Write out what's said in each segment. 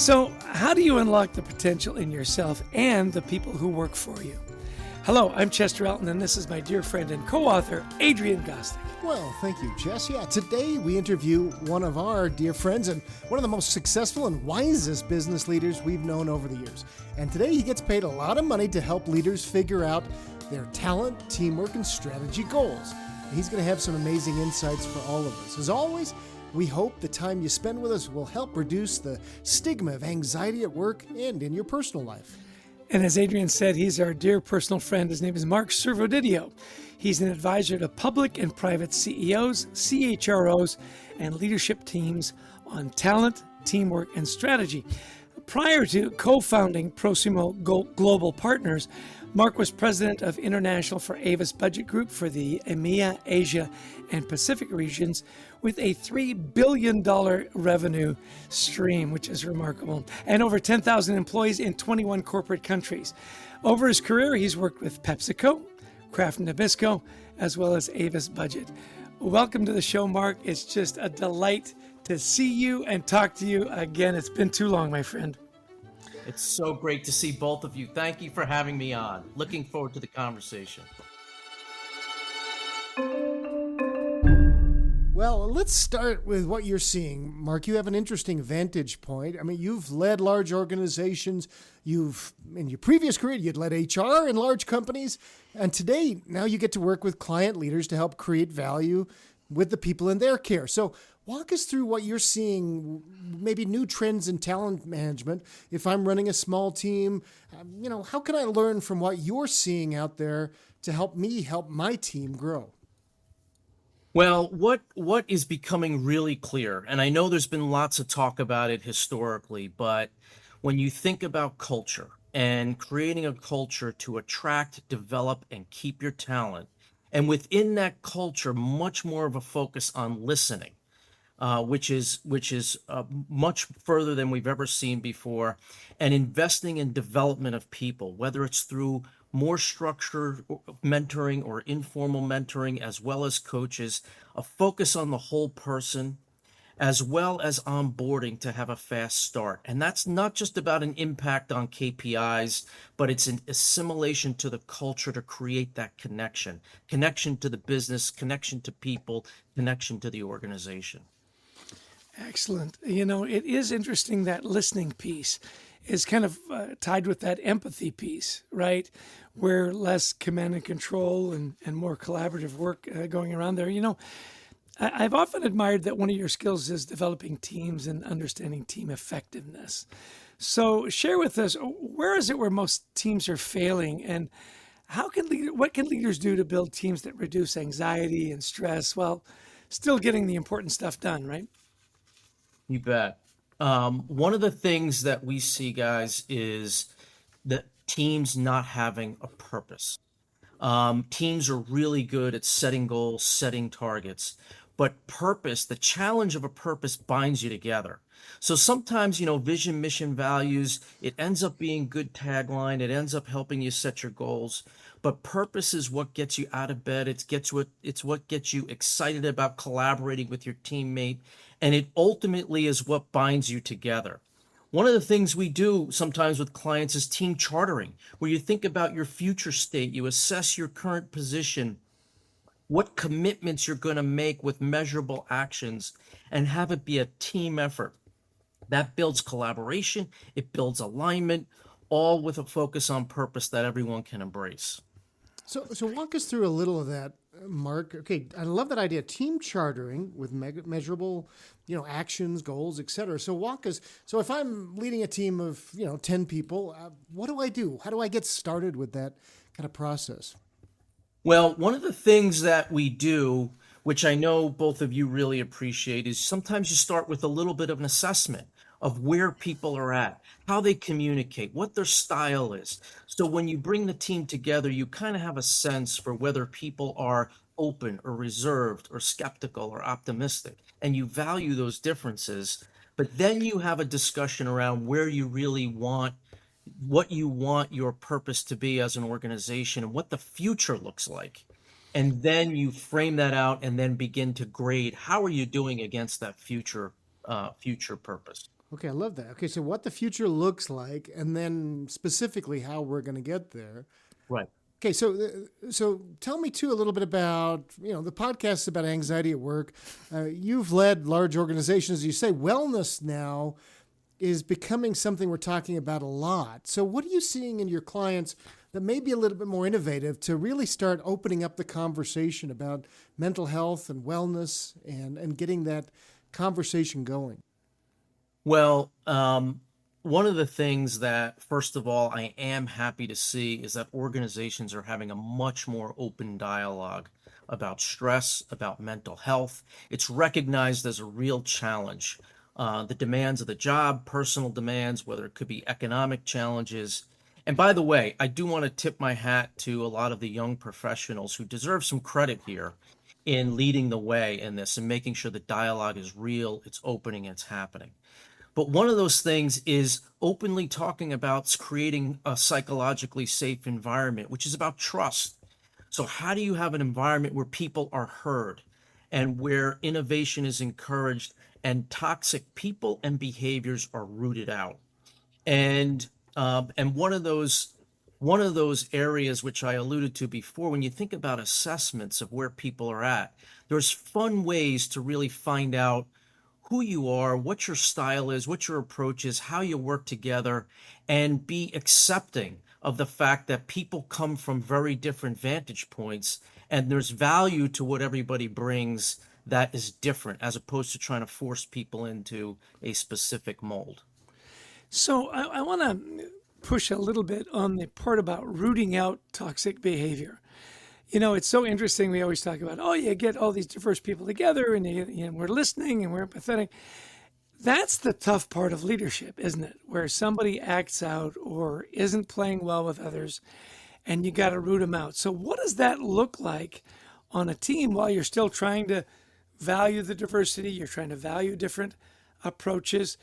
So, how do you unlock the potential in yourself and the people who work for you? Hello, I'm Chester Elton, and this is my dear friend and co-author, Adrian Gostick. Well, thank you, Jess. Yeah, today we interview one of our dear friends and one of the most successful and wisest business leaders we've known over the years. And today he gets paid a lot of money to help leaders figure out their talent, teamwork, and strategy goals. And he's going to have some amazing insights for all of us. As always, we hope the time you spend with us will help reduce the stigma of anxiety at work and in your personal life. And as Adrian said, he's our dear personal friend. His name is Mark Servodidio. He's an advisor to public and private CEOs, CHROs, and leadership teams on talent, teamwork, and strategy. Prior to co-founding Prosumo Global Partners, Mark was president of International for Avis Budget Group for the EMEA, Asia, and Pacific regions with a $3 billion revenue stream, which is remarkable, and over 10,000 employees in 21 corporate countries. Over his career, he's worked with PepsiCo, Kraft Nabisco, as well as Avis Budget. Welcome to the show, Mark. It's just a delight to see you and talk to you again. It's been too long, my friend. It's so great to see both of you. Thank you for having me on. Looking forward to the conversation. Well, let's start with what you're seeing. Mark, you have an interesting vantage point. I mean, you've led large organizations. In your previous career, you'd led HR in large companies. And today, now you get to work with client leaders to help create value with the people in their care. So walk us through what you're seeing, maybe new trends in talent management. If I'm running a small team, how can I learn from what you're seeing out there to help me help my team grow? Well, what is becoming really clear, and I know there's been lots of talk about it historically, but when you think about culture and creating a culture to attract, develop, and keep your talent, and within that culture, much more of a focus on listening, which is much further than we've ever seen before, and investing in development of people, whether it's through more structured mentoring or informal mentoring, as well as coaches, a focus on the whole person, as well as onboarding to have a fast start. And that's not just about an impact on KPIs, but it's an assimilation to the culture to create that connection to the business, connection to people, connection to the organization. Excellent. It is interesting that listening piece is kind of tied with that empathy piece, right? Where less command and control and more collaborative work going around there. I've often admired that one of your skills is developing teams and understanding team effectiveness. So share with us, where is it where most teams are failing, and what can leaders do to build teams that reduce anxiety and stress while still getting the important stuff done, right? You bet. One of the things that we see, guys, is that teams not having a purpose. Teams are really good at setting goals, setting targets, but purpose, the challenge of a purpose binds you together. So sometimes, vision, mission, values, it ends up being good tagline. It ends up helping you set your goals. But purpose is what gets you out of bed. It's what gets you excited about collaborating with your teammate. And it ultimately is what binds you together. One of the things we do sometimes with clients is team chartering, where you think about your future state, you assess your current position, what commitments you're going to make with measurable actions, and have it be a team effort. That builds collaboration, it builds alignment, all with a focus on purpose that everyone can embrace. So walk us through a little of that, Mark. Okay, I love that idea, team chartering with measurable, actions, goals, et cetera. So walk us. So if I'm leading a team of 10 people, what do I do? How do I get started with that kind of process? Well, one of the things that we do, which I know both of you really appreciate, is sometimes you start with a little bit of an assessment of where people are at, how they communicate, what their style is. So when you bring the team together, you kind of have a sense for whether people are open or reserved or skeptical or optimistic, and you value those differences. But then you have a discussion around where you really want, what you want your purpose to be as an organization and what the future looks like. And then you frame that out and then begin to grade. How are you doing against that future purpose? Okay, I love that. Okay, so what the future looks like, and then specifically how we're going to get there. Right. Okay, so tell me too a little bit about the podcast is about anxiety at work. You've led large organizations. You say wellness now is becoming something we're talking about a lot. So what are you seeing in your clients that may be a little bit more innovative to really start opening up the conversation about mental health and wellness and getting that conversation going? Well, one of the things that, first of all, I am happy to see is that organizations are having a much more open dialogue about stress, about mental health. It's recognized as a real challenge. The demands of the job, personal demands, whether it could be economic challenges. And by the way, I do want to tip my hat to a lot of the young professionals who deserve some credit here in leading the way in this and making sure the dialogue is real, it's opening, it's happening. But one of those things is openly talking about creating a psychologically safe environment, which is about trust. So, how do you have an environment where people are heard and where innovation is encouraged and toxic people and behaviors are rooted out? And one of those areas which I alluded to before, when you think about assessments of where people are at, there's fun ways to really find out who you are, what your style is, what your approach is, how you work together, and be accepting of the fact that people come from very different vantage points and there's value to what everybody brings that is different as opposed to trying to force people into a specific mold. So I want to push a little bit on the part about rooting out toxic behavior. It's so interesting. We always talk about, oh, you get all these diverse people together and we're listening and we're empathetic. That's the tough part of leadership, isn't it? Where somebody acts out or isn't playing well with others and you got to root them out. So what does that look like on a team while you're still trying to value the diversity, you're trying to value different approaches?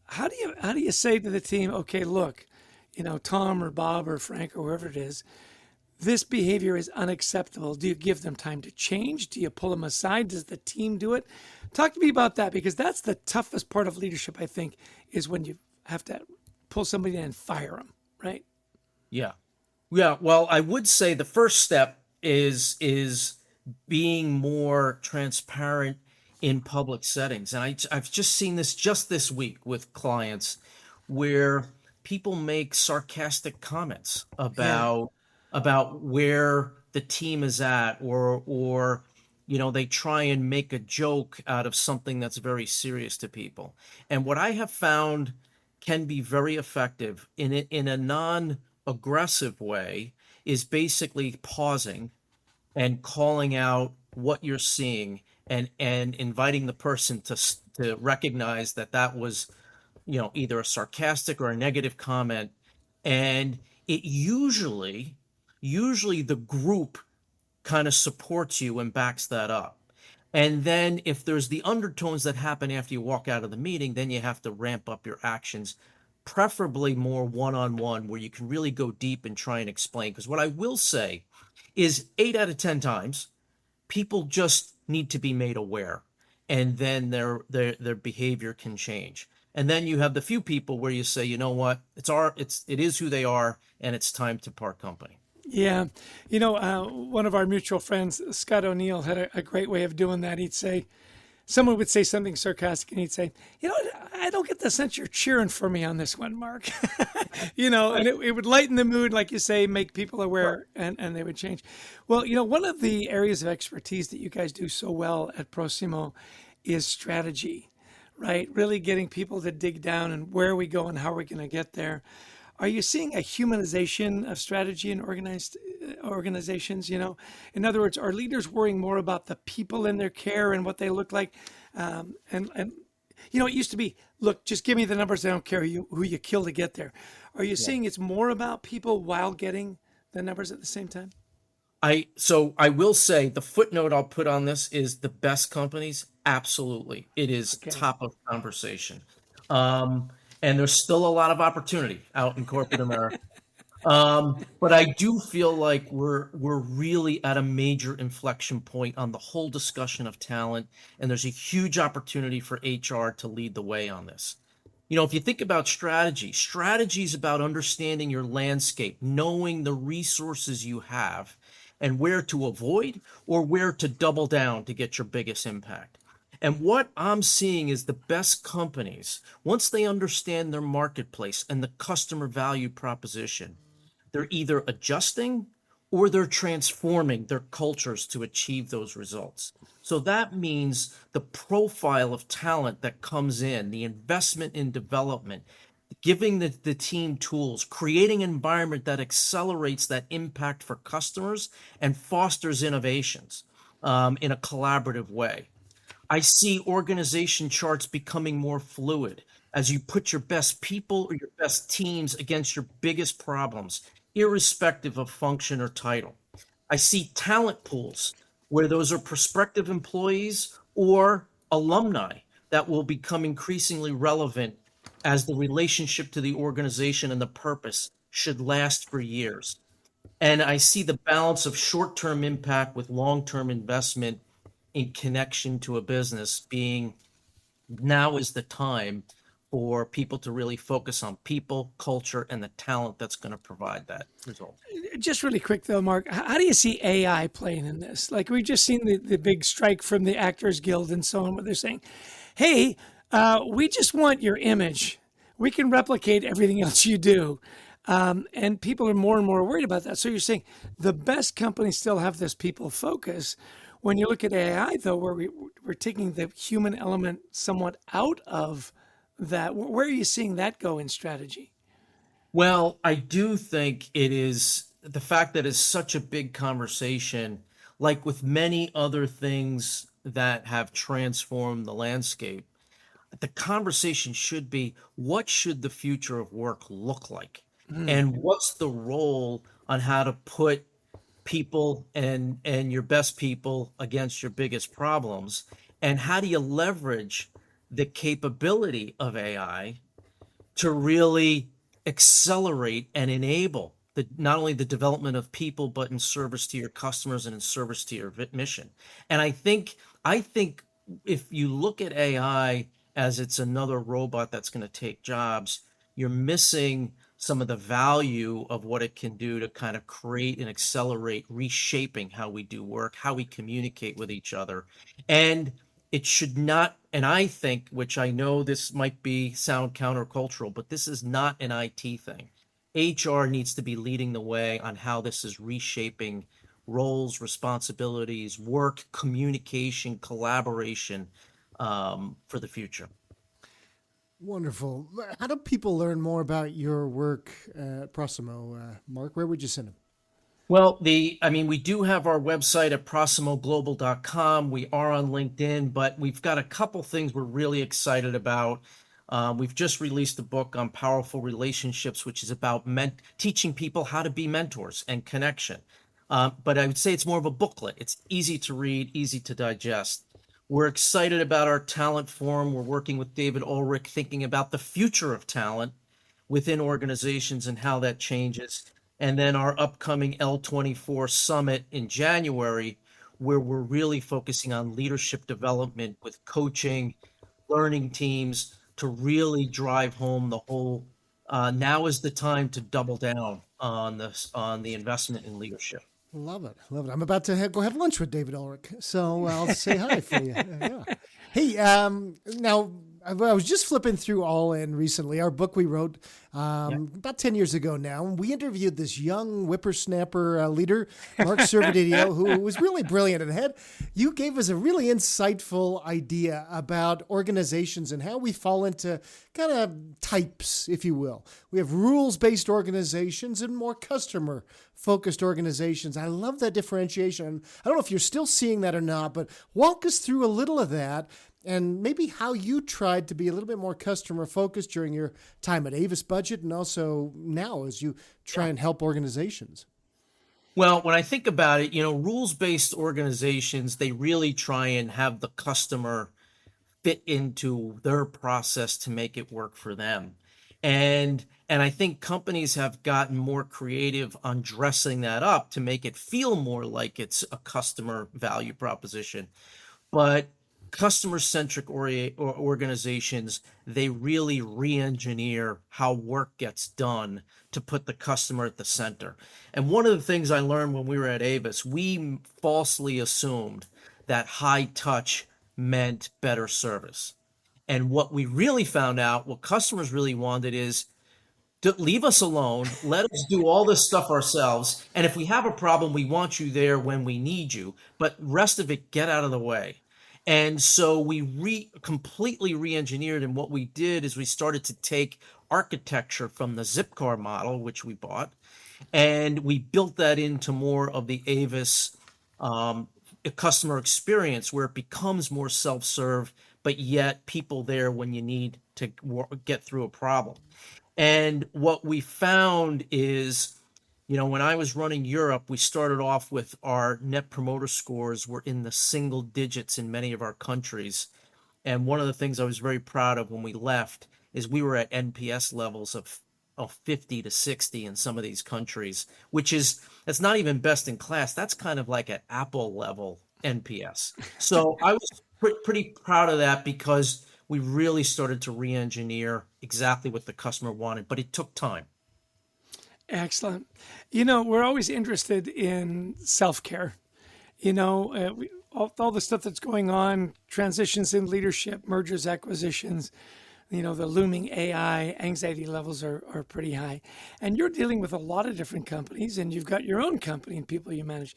How do you say to the team, okay, look, Tom or Bob or Frank or whoever it is, this behavior is unacceptable. Do you give them time to change? Do you pull them aside? Does the team do it? Talk to me about that, because that's the toughest part of leadership, I think, is when you have to pull somebody in and fire them, right? Yeah. Yeah. Well, I would say the first step is being more transparent in public settings. And I've just seen this just this week with clients where people make sarcastic comments Yeah. about where the team is at, or they try and make a joke out of something that's very serious to people. And what I have found can be very effective in a non-aggressive way is basically pausing and calling out what you're seeing and inviting the person to recognize that was either a sarcastic or a negative comment. And it usually the group kind of supports you and backs that up. And then if there's the undertones that happen after you walk out of the meeting, then you have to ramp up your actions, preferably more one-on-one, where you can really go deep and try and explain. Because what I will say is 8 out of 10 times, people just need to be made aware, and then their behavior can change. And then you have the few people where you say, you know what, it is who they are, and it's time to part company. Yeah. One of our mutual friends, Scott O'Neill, had a great way of doing that. Someone would say something sarcastic and he'd say, I don't get the sense you're cheering for me on this one, Mark. And it would lighten the mood, like you say, make people aware, and they would change. Well, one of the areas of expertise that you guys do so well at Prosimo is strategy, right? Really getting people to dig down and where are we going, how are we going to get there? Are you seeing a humanization of strategy in organized organizations? In other words, are leaders worrying more about the people in their care and what they look like? And it used to be, look, just give me the numbers. I don't care who you kill to get there. Are you seeing it's more about people while getting the numbers at the same time? So I will say the footnote I'll put on this is the best companies. Absolutely. It is Okay. top of conversation. And there's still a lot of opportunity out in corporate America. But I do feel like we're really at a major inflection point on the whole discussion of talent, and there's a huge opportunity for HR to lead the way on this. If you think about strategy is about understanding your landscape, knowing the resources you have and where to avoid or where to double down to get your biggest impact. And what I'm seeing is the best companies, once they understand their marketplace and the customer value proposition, they're either adjusting or they're transforming their cultures to achieve those results. So that means the profile of talent that comes in, the investment in development, giving the team tools, creating an environment that accelerates that impact for customers and fosters innovations in a collaborative way. I see organization charts becoming more fluid as you put your best people or your best teams against your biggest problems, irrespective of function or title. I see talent pools where those are prospective employees or alumni that will become increasingly relevant as the relationship to the organization and the purpose should last for years. And I see the balance of short-term impact with long-term investment in connection to a business being now is the time for people to really focus on people, culture, and the talent that's going to provide that result. Just really quick though, Mark, how do you see AI playing in this? Like we've just seen the big strike from the Actors Guild and so on, where they're saying, hey, we just want your image. We can replicate everything else you do. And people are more and more worried about that. So you're saying the best companies still have this people focus. When you look at AI, though, where we're taking the human element somewhat out of that, where are you seeing that go in strategy? Well, I do think it is the fact that it's such a big conversation, like with many other things that have transformed the landscape. The conversation should be what should the future of work look like? And what's the role on how to put people and your best people against your biggest problems? And how do you leverage the capability of AI to really accelerate and enable not only the development of people, but in service to your customers and in service to your mission. And I think if you look at AI as it's another robot that's going to take jobs, you're missing some of the value of what it can do to kind of create and accelerate reshaping how we do work, how we communicate with each other. And it should not, and I think, which I know this might be sound countercultural, but this is not an IT thing. HR needs to be leading the way on how this is reshaping roles, responsibilities, work, communication, collaboration for the future. Wonderful. How do people learn more about your work at Proximo, Mark? Where would you send them? Well, we do have our website at proximoglobal.com. We are on LinkedIn, but we've got a couple things we're really excited about. We've just released a book on powerful relationships, which is about teaching people how to be mentors and connection. But I would say it's more of a booklet. It's easy to read, easy to digest. We're excited about our talent forum. We're working with David Ulrich, thinking about the future of talent within organizations and how that changes. And then our upcoming L24 summit in January, where we're really focusing on leadership development with coaching, learning teams to really drive home the whole. Now is the time to double down on the investment in leadership. Love it. Love it. I'm about to go have lunch with David Ulrich, so I'll say hi for you. Yeah. Hey, now I was just flipping through All In recently, our book we wrote about 10 years ago now. We interviewed this young whippersnapper leader, Mark Servodidio, who was really brilliant. And you gave us a really insightful idea about organizations and how we fall into kind of types, if you will. We have rules-based organizations and more customer-focused organizations. I love that differentiation. I don't know if you're still seeing that or not, but walk us through a little of that and maybe how you tried to be a little bit more customer-focused during your time at Avis Budget and also now as you try and help organizations. Well, when I think about it, rules-based organizations, they really try and have the customer fit into their process to make it work for them. And I think companies have gotten more creative on dressing that up to make it feel more like it's a customer value proposition. But customer-centric organizations, they really re-engineer how work gets done to put the customer at the center. And one of the things I learned when we were at Avis, we falsely assumed that high touch meant better service. And what we really found out, what customers really wanted is to leave us alone, let us do all this stuff ourselves. And if we have a problem, we want you there when we need you. But rest of it, get out of the way. And so we completely re-engineered. And what we did is we started to take architecture from the Zipcar model, which we bought, and we built that into more of the Avis customer experience, where it becomes more self-serve, but yet people there when you need to get through a problem. And what we found is, when I was running Europe, we started off with our net promoter scores were in the single digits in many of our countries. And one of the things I was very proud of when we left is we were at NPS levels of 50 to 60 in some of these countries, that's not even best in class. That's kind of like an Apple level NPS. So I was pretty proud of that, because we really started to re-engineer exactly what the customer wanted, but it took time. Excellent. We're always interested in self-care. All the stuff that's going on, transitions in leadership, mergers, acquisitions, the looming AI, anxiety levels are pretty high. And you're dealing with a lot of different companies, and you've got your own company and people you manage.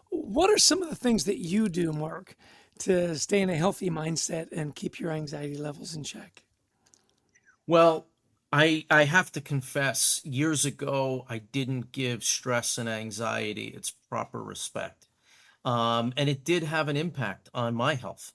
What are some of the things that you do, Mark, to stay in a healthy mindset and keep your anxiety levels in check? Well, I have to confess, years ago, I didn't give stress and anxiety its proper respect. And it did have an impact on my health.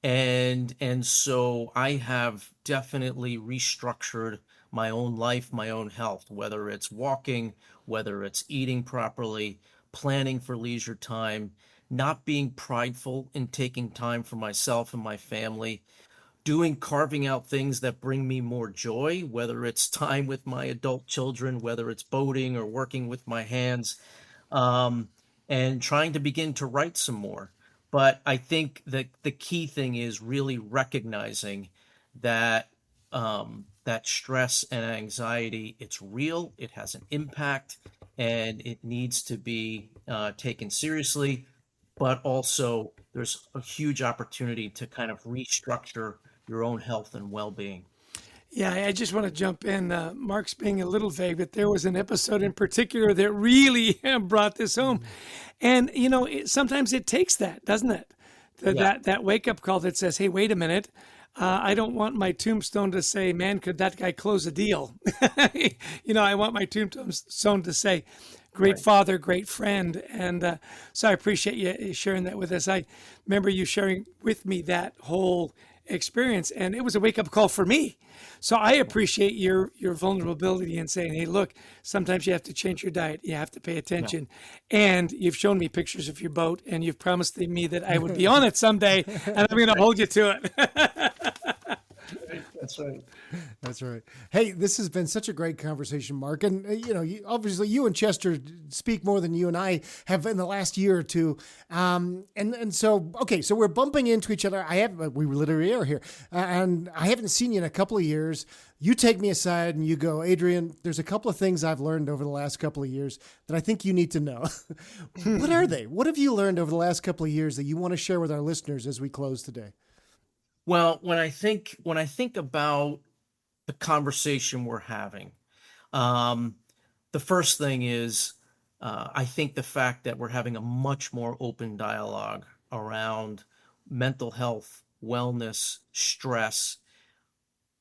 And so I have definitely restructured my own life, my own health, whether it's walking, whether it's eating properly, planning for leisure time, not being prideful in taking time for myself and my family, carving out things that bring me more joy, whether it's time with my adult children, whether it's boating or working with my hands, um, and trying to begin to write some more. But I think that the key thing is really recognizing that that stress and anxiety, it's real, it has an impact, and it needs to be taken seriously. But also, there's a huge opportunity to kind of restructure your own health and well-being. Yeah, I just want to jump in. Mark's being a little vague, but there was an episode in particular that really brought this home. And, sometimes it takes that, doesn't it? Yeah. That wake-up call that says, hey, wait a minute. I don't want my tombstone to say, man, could that guy close a deal? I want my tombstone to say, great Right. father, great friend. And so I appreciate you sharing that with us. I remember you sharing with me that whole experience, and it was a wake-up call for me. So I appreciate your vulnerability in saying, hey, look, sometimes you have to change your diet, you have to pay Yeah. attention. And you've shown me pictures of your boat, and you've promised me that I would be on it someday, and I'm going to hold you to it. That's right. That's right. Hey, this has been such a great conversation, Mark. And, obviously you and Chester speak more than you and I have in the last year or two. And so, okay, so we're bumping into each other. We literally are here. And I haven't seen you in a couple of years. You take me aside and you go, Adrian, there's a couple of things I've learned over the last couple of years that I think you need to know. What are they? What have you learned over the last couple of years that you want to share with our listeners as we close today? Well, when I think about the conversation we're having, um, the first thing is I think the fact that we're having a much more open dialogue around mental health, wellness, stress,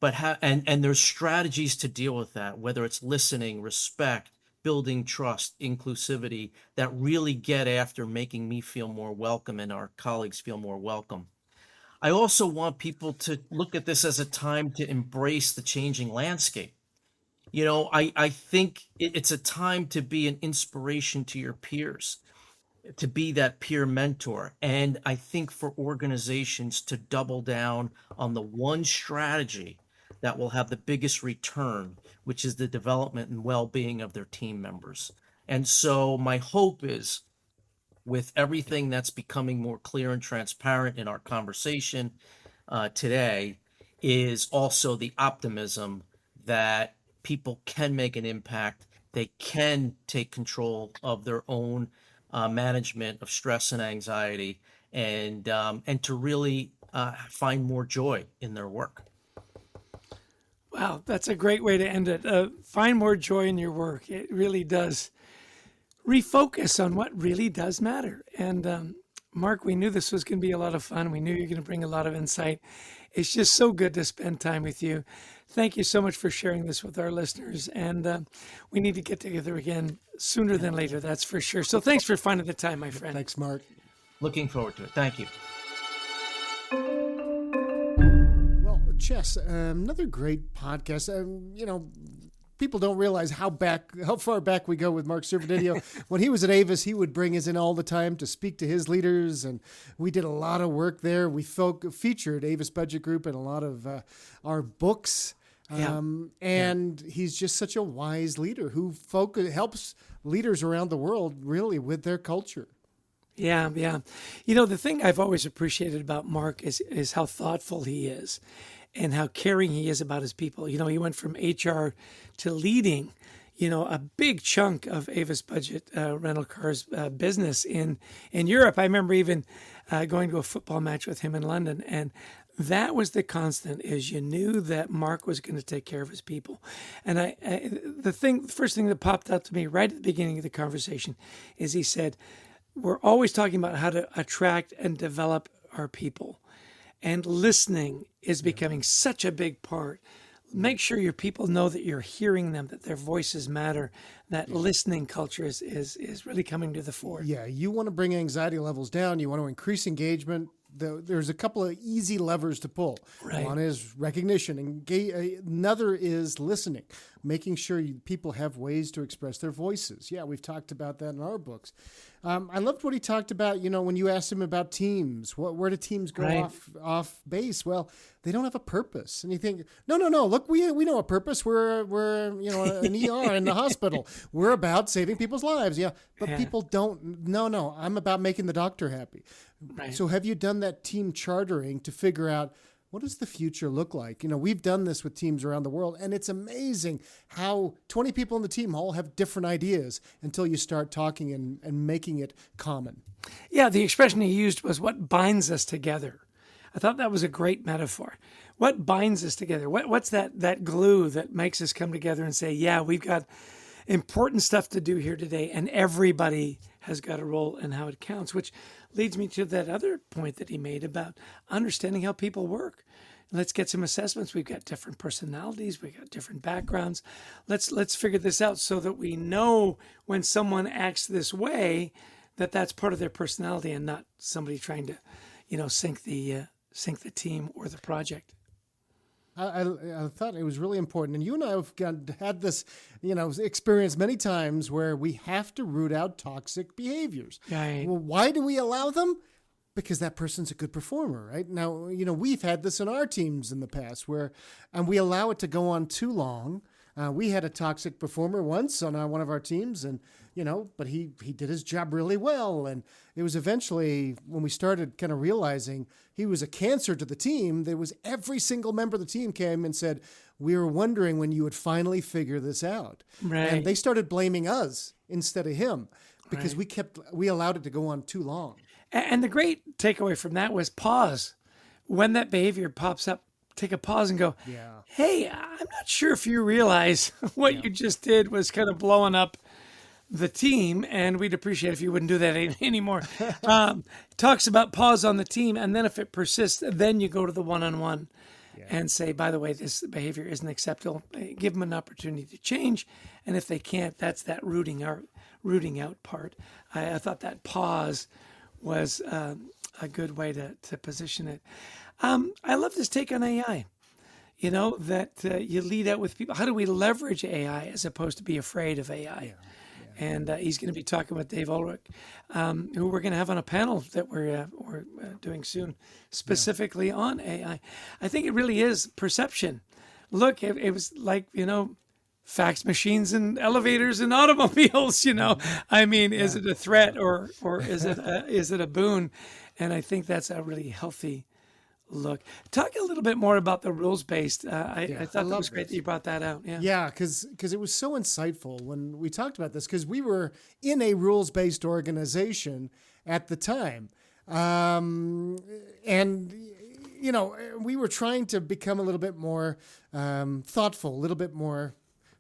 and there's strategies to deal with that, whether it's listening, respect, building trust, inclusivity, that really get after making me feel more welcome and our colleagues feel more welcome. I also want people to look at this as a time to embrace the changing landscape. I think it's a time to be an inspiration to your peers, to be that peer mentor. And I think for organizations to double down on the one strategy that will have the biggest return, which is the development and well being of their team members. And so my hope is with everything that's becoming more clear and transparent in our conversation today is also the optimism that people can make an impact. They can take control of their own management of stress and anxiety, and to really find more joy in their work. Wow, that's a great way to end it. Find more joy in your work. It really does refocus on what really does matter. And Mark, we knew this was going to be a lot of fun. We knew you were going to bring a lot of insight. It's just so good to spend time with you. Thank you so much for sharing this with our listeners. And we need to get together again sooner than later, that's for sure. So thanks for finding the time, my friend. Thanks, Mark. Looking forward to it. Thank you. Well, Chess, another great podcast. People don't realize how far back we go with Mark Servodidio. When he was at Avis, he would bring us in all the time to speak to his leaders, and we did a lot of work there. We featured Avis Budget Group in a lot of our books. And he's just such a wise leader who helps leaders around the world really with their culture. Yeah. The thing I've always appreciated about Mark is how thoughtful he is and how caring he is about his people. He went from HR to leading, a big chunk of Avis Budget rental cars business in Europe. I remember even going to a football match with him in London, and that was the constant, is you knew that Mark was going to take care of his people. And the first thing that popped out to me right at the beginning of the conversation is he said, we're always talking about how to attract and develop our people. And listening is becoming such a big part. Make sure your people know that you're hearing them, that their voices matter, that listening culture is really coming to the fore. Yeah, you want to bring anxiety levels down. You want to increase engagement. There's a couple of easy levers to pull. Right. One is recognition. Another is listening, making sure people have ways to express their voices. Yeah, we've talked about that in our books. I loved what he talked about, when you asked him about teams, where do teams go off base? Well, they don't have a purpose. And you think, no, look, we know a purpose. We're an ER in the hospital. We're about saving people's lives. Yeah, but people don't, no, I'm about making the doctor happy. Right. So have you done that team chartering to figure out, what does the future look like? We've done this with teams around the world, and it's amazing how 20 people in the team all have different ideas until you start talking and making it common. Yeah, the expression he used was what binds us together. I thought that was a great metaphor. What binds us together? What's that glue that makes us come together and say, yeah, we've got important stuff to do here today, and everybody has got a role in how it counts, which leads me to that other point that he made about understanding how people work. Let's get some assessments. We've got different personalities. We've got different backgrounds. Let's figure this out so that we know when someone acts this way, that's part of their personality and not somebody trying to, sink the team or the project. I thought it was really important. And you and I have had this, experience many times where we have to root out toxic behaviors. Right. Well, why do we allow them? Because that person's a good performer, right? Now, we've had this in our teams in the past and we allow it to go on too long. We had a toxic performer once on one of our teams, and but he did his job really well. And it was eventually when we started kind of realizing he was a cancer to the team, there was every single member of the team came and said, we were wondering when you would finally figure this out. Right. And they started blaming us instead of him because we allowed it to go on too long. And the great takeaway from that was pause. When that behavior pops up, take a pause and go, hey, I'm not sure if you realize what you just did was kind of blowing up the team, and we'd appreciate if you wouldn't do that anymore. Talks about pause on the team, and then if it persists, then you go to the one-on-one and say, by the way, this behavior isn't acceptable. Give them an opportunity to change, and if they can't, that's that rooting out part. I thought that pause was a good way to position it. I love this take on AI. That you lead out with people. How do we leverage AI as opposed to be afraid of AI? And he's going to be talking with Dave Ulrich, who we're going to have on a panel that we're doing soon, specifically on AI. I think it really is perception. Look, it was like, fax machines and elevators and automobiles? I mean, is it a threat or is it a boon? And I think that's a really healthy look. Talk a little bit more about the rules-based. I thought that was great that you brought that out. Yeah, because it was so insightful when we talked about this, because we were in a rules-based organization at the time. And, we were trying to become a little bit more thoughtful, a little bit more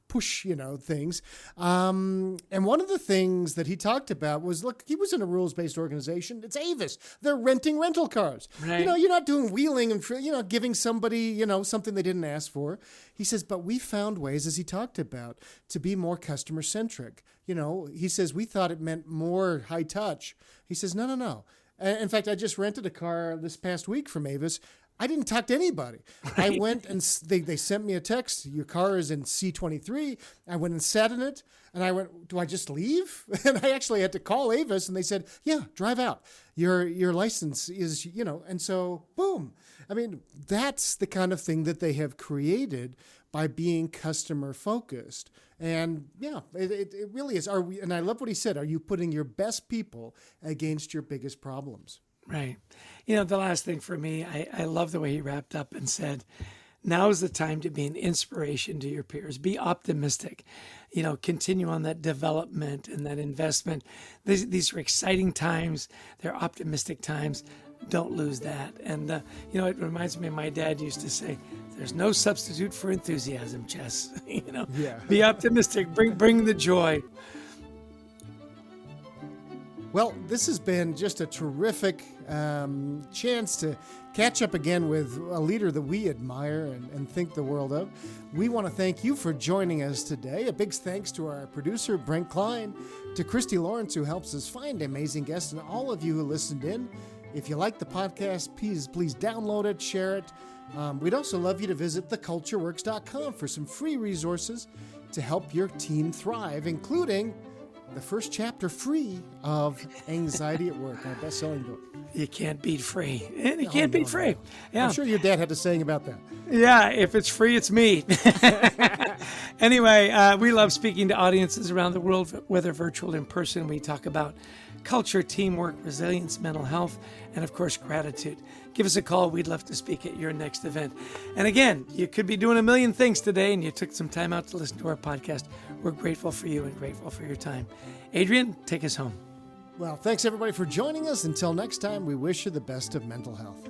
push, things. And one of the things that he talked about was, look, he was in a rules-based organization. It's Avis. They're renting rental cars. Right. You're not doing wheeling and, giving somebody, something they didn't ask for. He says, but we found ways, as he talked about, to be more customer-centric. He says, we thought it meant more high touch. He says, no. In fact, I just rented a car this past week from Avis. I didn't talk to anybody. I went and they sent me a text. Your car is in C23. I went and sat in it. And I went, do I just leave? And I actually had to call Avis and they said, yeah, drive out. Your license is, and so boom. I mean, that's the kind of thing that they have created by being customer focused. And yeah, it really is. And I love what he said. Are you putting your best people against your biggest problems? Right. The last thing for me, I love the way he wrapped up and said, now is the time to be an inspiration to your peers. Be optimistic, continue on that development and that investment. These are exciting times. They're optimistic times. Don't lose that. And, it reminds me, my dad used to say, there's no substitute for enthusiasm, Chess. Yeah. Be optimistic, bring the joy. Well, this has been just a terrific chance to catch up again with a leader that we admire and think the world of. We want to thank you for joining us today. A big thanks to our producer, Brent Klein, to Christy Lawrence, who helps us find amazing guests, and all of you who listened in. If you like the podcast, please download it, share it. We'd also love you to visit thecultureworks.com for some free resources to help your team thrive, including the first chapter free of Anxiety at Work, our best-selling book. You can't beat free. You can't beat free. Yeah. I'm sure your dad had a saying about that. Yeah, if it's free, it's me. Anyway, we love speaking to audiences around the world, whether virtual or in person. We talk about culture, teamwork, resilience, mental health, and of course, gratitude. Give us a call. We'd love to speak at your next event. And again, you could be doing a million things today and you took some time out to listen to our podcast. We're grateful for you and grateful for your time. Adrian, take us home. Well, thanks everybody for joining us. Until next time, we wish you the best of mental health.